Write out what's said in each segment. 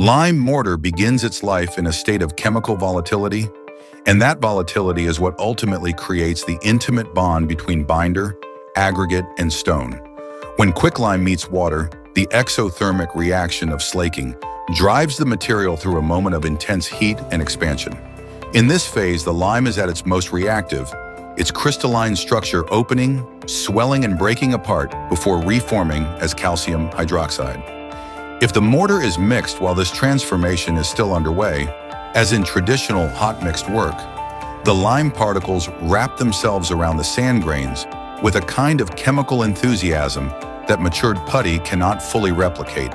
Lime mortar begins its life in a state of chemical volatility, and that volatility is what ultimately creates the intimate bond between binder, aggregate, and stone. When quicklime meets water, the exothermic reaction of slaking drives the material through a moment of intense heat and expansion. In this phase, the lime is at its most reactive, its crystalline structure opening, swelling, and breaking apart before reforming as calcium hydroxide. If the mortar is mixed while this transformation is still underway, as in traditional hot mixed work, the lime particles wrap themselves around the sand grains with a kind of chemical enthusiasm that matured putty cannot fully replicate.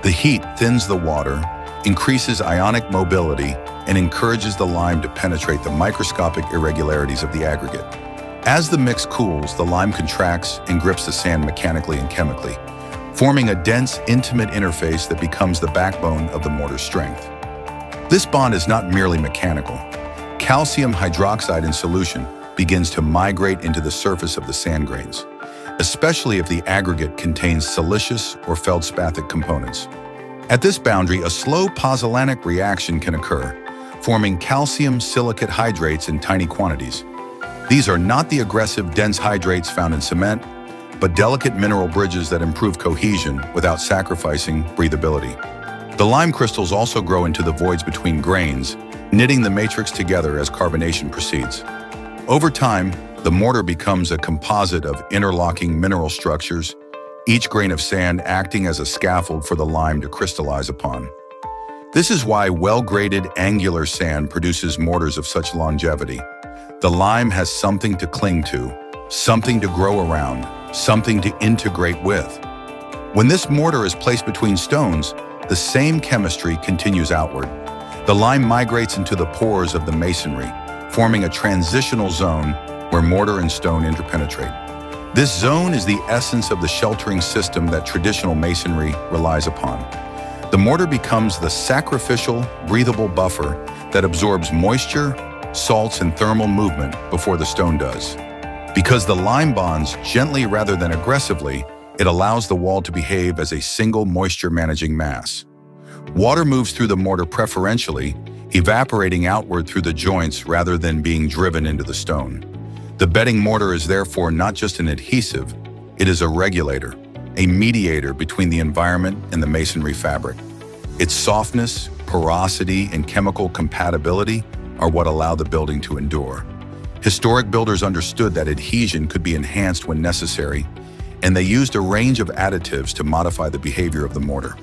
The heat thins the water, increases ionic mobility, and encourages the lime to penetrate the microscopic irregularities of the aggregate. As the mix cools, the lime contracts and grips the sand mechanically and chemically, forming a dense, intimate interface that becomes the backbone of the mortar's strength. This bond is not merely mechanical. Calcium hydroxide in solution begins to migrate into the surface of the sand grains, especially if the aggregate contains siliceous or feldspathic components. At this boundary, a slow pozzolanic reaction can occur, forming calcium silicate hydrates in tiny quantities. These are not the aggressive, dense hydrates found in cement, but delicate mineral bridges that improve cohesion without sacrificing breathability. The lime crystals also grow into the voids between grains, knitting the matrix together as carbonation proceeds. Over time, the mortar becomes a composite of interlocking mineral structures, each grain of sand acting as a scaffold for the lime to crystallize upon. This is why well-graded angular sand produces mortars of such longevity. The lime has something to cling to, something to grow around, something to integrate with. When this mortar is placed between stones, the same chemistry continues outward. The lime migrates into the pores of the masonry, forming a transitional zone where mortar and stone interpenetrate. This zone is the essence of the sheltering system that traditional masonry relies upon. The mortar becomes the sacrificial, breathable buffer that absorbs moisture, salts, and thermal movement before the stone does. Because the lime bonds gently rather than aggressively, it allows the wall to behave as a single moisture-managing mass. Water moves through the mortar preferentially, evaporating outward through the joints rather than being driven into the stone. The bedding mortar is therefore not just an adhesive, it is a regulator, a mediator between the environment and the masonry fabric. Its softness, porosity, and chemical compatibility are what allow the building to endure. Historic builders understood that adhesion could be enhanced when necessary, and they used a range of additives to modify the behavior of the mortar.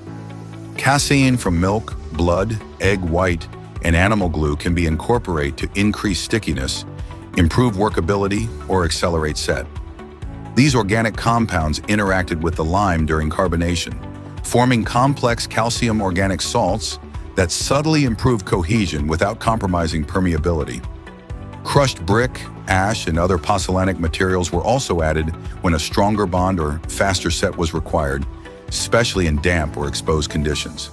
Casein from milk, blood, egg white, and animal glue can be incorporated to increase stickiness, improve workability, or accelerate set. These organic compounds interacted with the lime during carbonation, forming complex calcium organic salts that subtly improve cohesion without compromising permeability. Crushed brick, ash, and other pozzolanic materials were also added when a stronger bond or faster set was required, especially in damp or exposed conditions.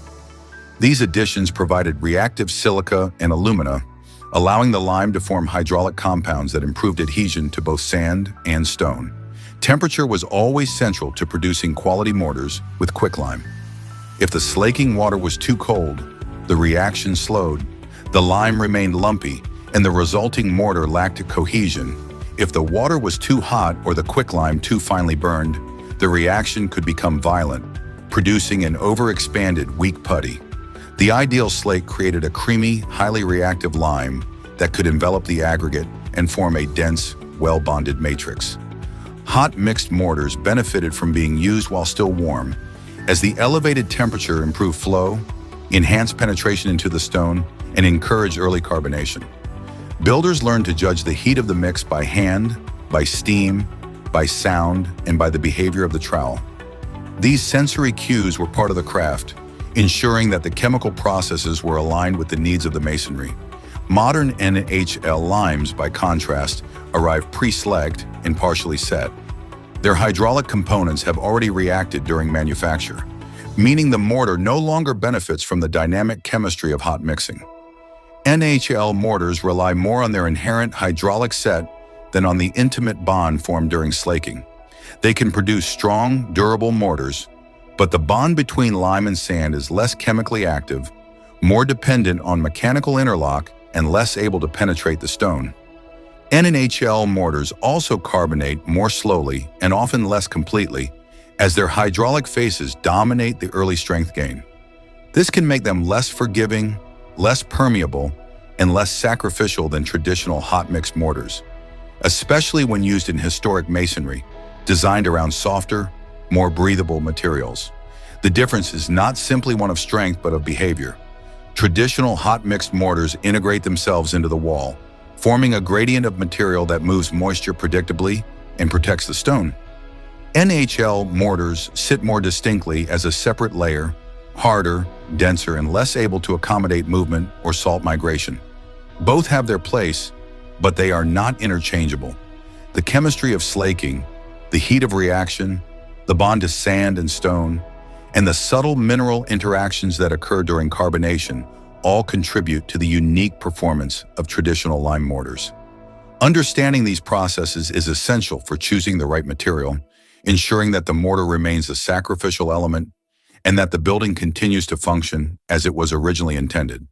These additions provided reactive silica and alumina, allowing the lime to form hydraulic compounds that improved adhesion to both sand and stone. Temperature was always central to producing quality mortars with quicklime. If the slaking water was too cold, the reaction slowed, the lime remained lumpy, and the resulting mortar lacked cohesion. If the water was too hot or the quicklime too finely burned, the reaction could become violent, producing an overexpanded, weak putty. The ideal slate created a creamy, highly reactive lime that could envelop the aggregate and form a dense, well-bonded matrix. Hot mixed mortars benefited from being used while still warm, as the elevated temperature improved flow, enhanced penetration into the stone, and encouraged early carbonation. Builders learned to judge the heat of the mix by hand, by steam, by sound, and by the behavior of the trowel. These sensory cues were part of the craft, ensuring that the chemical processes were aligned with the needs of the masonry. Modern NHL limes, by contrast, arrive pre-slagged and partially set. Their hydraulic components have already reacted during manufacture, meaning the mortar no longer benefits from the dynamic chemistry of hot mixing. NHL mortars rely more on their inherent hydraulic set than on the intimate bond formed during slaking. They can produce strong, durable mortars, But the bond between lime and sand is less chemically active, more dependent on mechanical interlock, and less able to penetrate the stone. NaHl mortars also carbonate more slowly and often less completely, as their hydraulic faces dominate the early strength gain. This can make them less forgiving, less permeable, and less sacrificial than traditional hot mixed mortars, especially when used in historic masonry, designed around softer, more breathable materials. The difference is not simply one of strength but of behavior. Traditional hot mixed mortars integrate themselves into the wall, forming a gradient of material that moves moisture predictably and protects the stone. NHL mortars sit more distinctly as a separate layer, harder, denser, and less able to accommodate movement or salt migration. Both have their place, but they are not interchangeable. The chemistry of slaking, the heat of reaction, the bond to sand and stone, and the subtle mineral interactions that occur during carbonation all contribute to the unique performance of traditional lime mortars. Understanding these processes is essential for choosing the right material, ensuring that the mortar remains a sacrificial element, and that the building continues to function as it was originally intended.